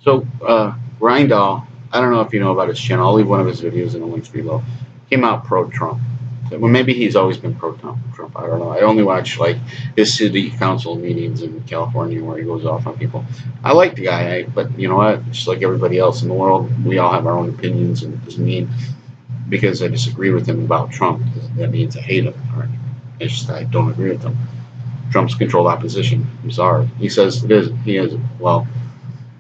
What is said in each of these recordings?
So, Grindall, I don't know if you know about his channel. I'll leave one of his videos in the links below. Came out pro-Trump. Well, maybe he's always been pro-Trump. I don't know. I only watch like his city council meetings in California where he goes off on people. I like the guy, but you know what? Just like everybody else in the world, we all have our own opinions, and it doesn't mean because I disagree with him about Trump that means I hate him. Or it's just I don't agree with him. Trump's controlled opposition. I'm sorry. He says it is. He is. Well,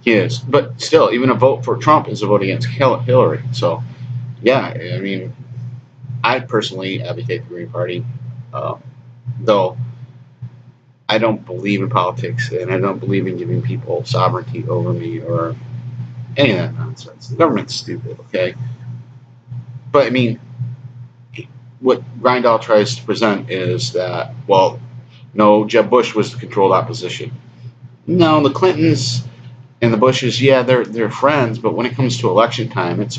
he is. But still, even a vote for Trump is a vote against Hillary. So, yeah, I mean, I personally advocate the Green Party, uh, though I don't believe in politics and I don't believe in giving people sovereignty over me or any of that nonsense. The government's stupid, okay? But I mean, what Grindall tries to present is that, well, no, Jeb Bush was the controlled opposition. No, the Clintons and the Bushes, yeah, they're friends, but when it comes to election time, it's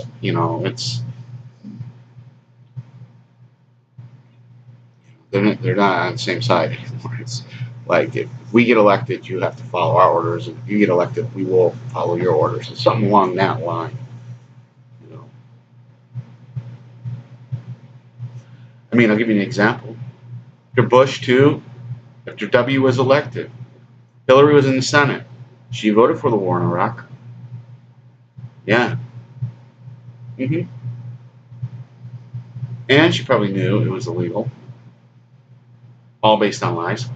they're not on the same side anymore. It's like if we get elected, you have to follow our orders, and if you get elected, we will follow your orders. It's something along that line, you know. I mean, I'll give you an example. After Bush too, after W was elected, Hillary was in the Senate. She voted for the war in Iraq. Yeah. hmm And she probably knew it was illegal, all based on lies.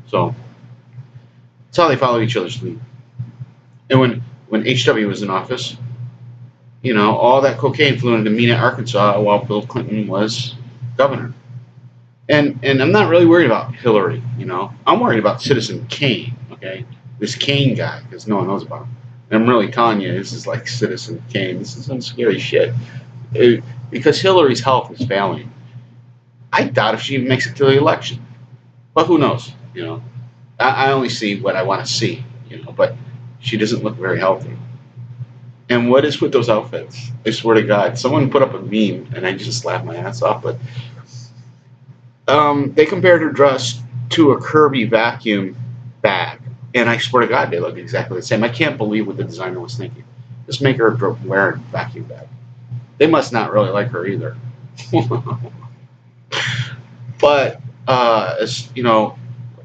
So that's how they follow each other's lead. And when HW was in office, you know, all that cocaine flew into Mena, Arkansas, while Bill Clinton was governor. And I'm not really worried about Hillary. You know, I'm worried about Citizen Kane. Okay, this Kane guy, because no one knows about him. And I'm really telling you, this is like Citizen Kane. This is some scary shit. Because Hillary's health is failing. I doubt if she even makes it to the election. But who knows? You know, I only see what I want to see. You know, but she doesn't look very healthy. And what is with those outfits? I swear to God, someone put up a meme, and I just laughed my ass off. But they compared her dress to a Kirby vacuum bag, and I swear to God, they look exactly the same. I can't believe what the designer was thinking. Just make her wear a vacuum bag. They must not really like her either. But as you know,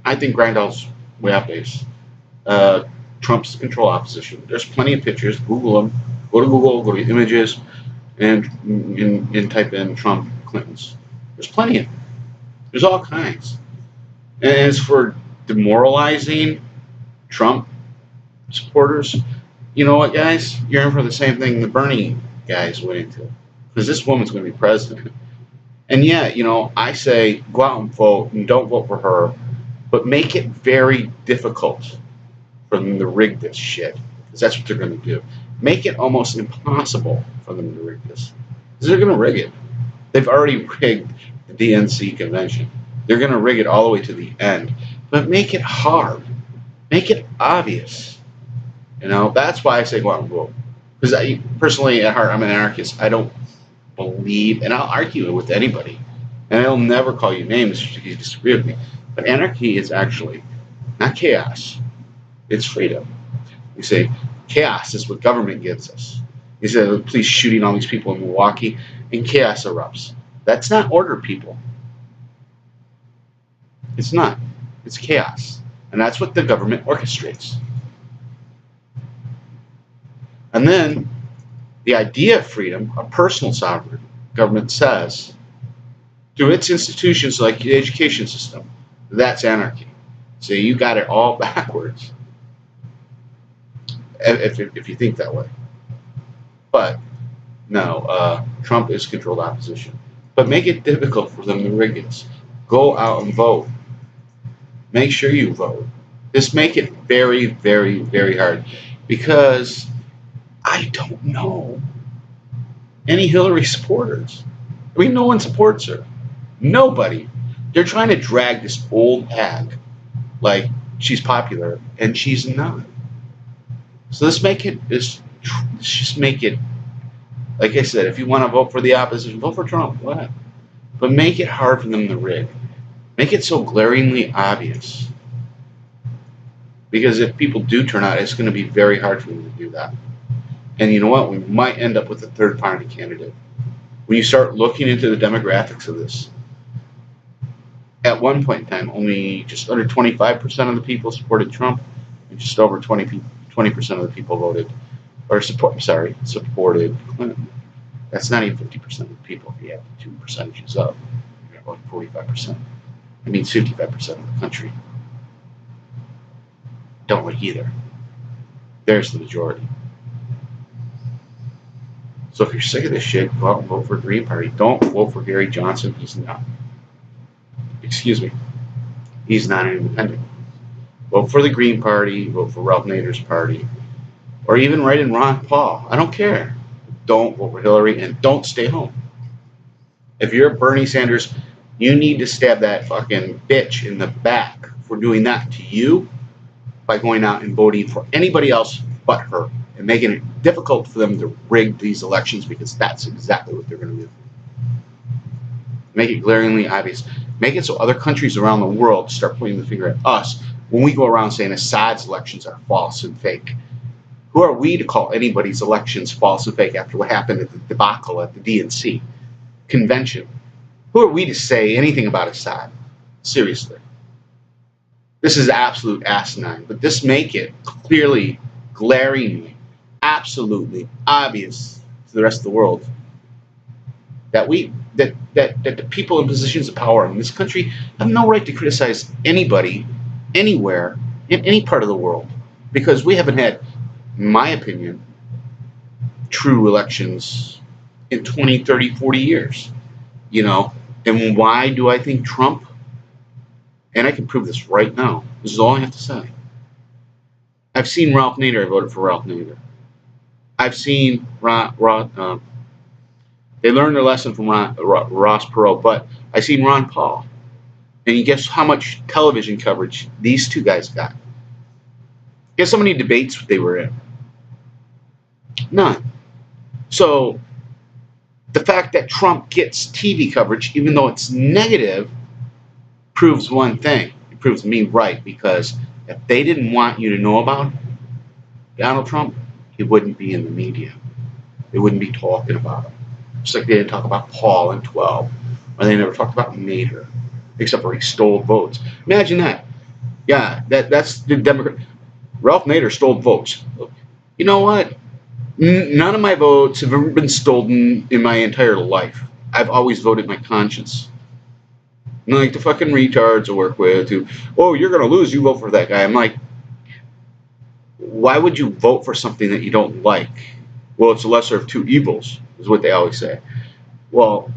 I think Grindall's way off base. Trump's control opposition. There's plenty of pictures. Google them. Go to Google. Go to images, and type in Trump Clintons. There's plenty of them. There's all kinds. And as for demoralizing Trump supporters, you know what, guys? You're in for the same thing the Bernie guys went into. Because this woman's going to be president. And yeah, you know, I say go out and vote and don't vote for her, but make it very difficult for them to rig this shit. Because that's what they're going to do. Make it almost impossible for them to rig this. Because they're going to rig it. They've already rigged the DNC convention. They're going to rig it all the way to the end. But make it hard. Make it obvious. You know, that's why I say go out and vote. Because I personally, at heart, I'm an anarchist. I don't believe, and I'll argue it with anybody, and I'll never call you names if you disagree with me. But anarchy is actually not chaos; it's freedom. You say chaos is what government gives us. You say the police shooting all these people in Milwaukee, and chaos erupts. That's not order, people. It's not. It's chaos, and that's what the government orchestrates. And then the idea of freedom, a personal sovereign government says, through its institutions like the education system, that's anarchy. So you got it all backwards, if you think that way. But no, Trump is controlled opposition. But make it difficult for them to rig this. Go out and vote. Make sure you vote. Just make it very, very, very hard. Because I don't know any Hillary supporters. I mean, no one supports her. Nobody. They're trying to drag this old hag like she's popular, and she's not. So let's just make it, like I said, if you want to vote for the opposition, vote for Trump. Go ahead. But make it hard for them to rig. Make it so glaringly obvious. Because if people do turn out, it's going to be very hard for them to do that. And you know what? We might end up with a third party candidate. When you start looking into the demographics of this, at one point in time, only just under 25% of the people supported Trump, and just over 20% of the people supported Clinton. That's not even 50% of the people if you add the two percentages up. You're about 45%. It means 55% of the country don't like either. There's the majority. So if you're sick of this shit, go out and vote for the Green Party. Don't vote for Gary Johnson. He's not. Excuse me. He's not an independent. Vote for the Green Party. Vote for Ralph Nader's party. Or even write in Ron Paul. I don't care. Don't vote for Hillary and don't stay home. If you're Bernie Sanders, you need to stab that fucking bitch in the back for doing that to you by going out and voting for anybody else but her and making it difficult for them to rig these elections, because that's exactly what they're going to do. Make it glaringly obvious. Make it so other countries around the world start pointing the finger at us when we go around saying Assad's elections are false and fake. Who are we to call anybody's elections false and fake after what happened at the debacle at the DNC convention? Who are we to say anything about Assad? Seriously. This is absolute asinine, but this make it clearly, glaringly, absolutely obvious to the rest of the world that the people in positions of power in this country have no right to criticize anybody, anywhere, in any part of the world, because we haven't had, in my opinion, true elections in 20, 30, 40 years. You know, and why do I think Trump? And I can prove this right now. This is all I have to say. I've seen Ralph Nader. I voted for Ralph Nader. I've seen they learned their lesson from Ross Perot, but I've seen Ron Paul. And you guess how much television coverage these two guys got? Guess how many debates they were in? None. So the fact that Trump gets TV coverage, even though it's negative, proves one thing. It proves me right, because if they didn't want you to know about Donald Trump, he wouldn't be in the media. They wouldn't be talking about him. Just like they didn't talk about Paul in 12, or they never talked about Nader, except for he stole votes. Imagine that. Yeah, that's the Democrat. Ralph Nader stole votes. You know what? None of my votes have ever been stolen in my entire life. I've always voted my conscience. And like the fucking retards I work with who, oh, you're going to lose, you vote for that guy. I'm like, why would you vote for something that you don't like? Well, it's the lesser of two evils, is what they always say. Well,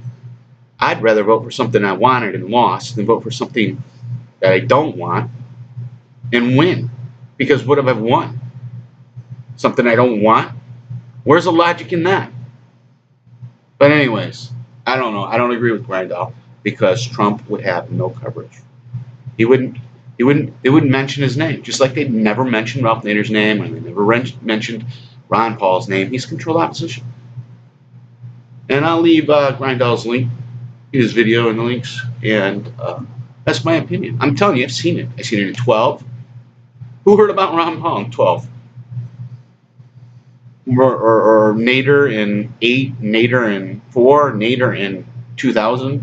I'd rather vote for something I wanted and lost than vote for something that I don't want and win. Because what have I won? Something I don't want? Where's the logic in that? But anyways, I don't know. I don't agree with Grindall, because Trump would have no coverage. They wouldn't mention his name, just like they'd never mentioned Ralph Nader's name, and they never mentioned Ron Paul's name. He's controlled opposition. And I'll leave Grindall's link, his video in the links, and that's my opinion. I'm telling you, I've seen it. I've seen it in 12. Who heard about Ron Paul in 12? Or Nader in 8, Nader in 4, Nader in 2000.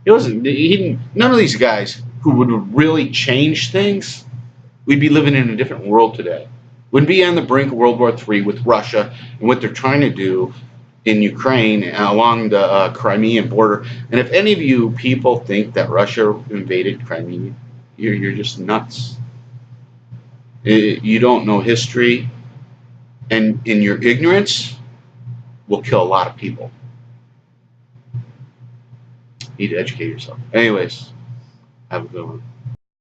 None of these guys who would really change things, we'd be living in a different world today. We'd be on the brink of World War III with Russia and what they're trying to do in Ukraine along the Crimean border. And if any of you people think that Russia invaded Crimea, you're just nuts. You don't know history, and in your ignorance will kill a lot of people. You need to educate yourself. Anyways, have a good one.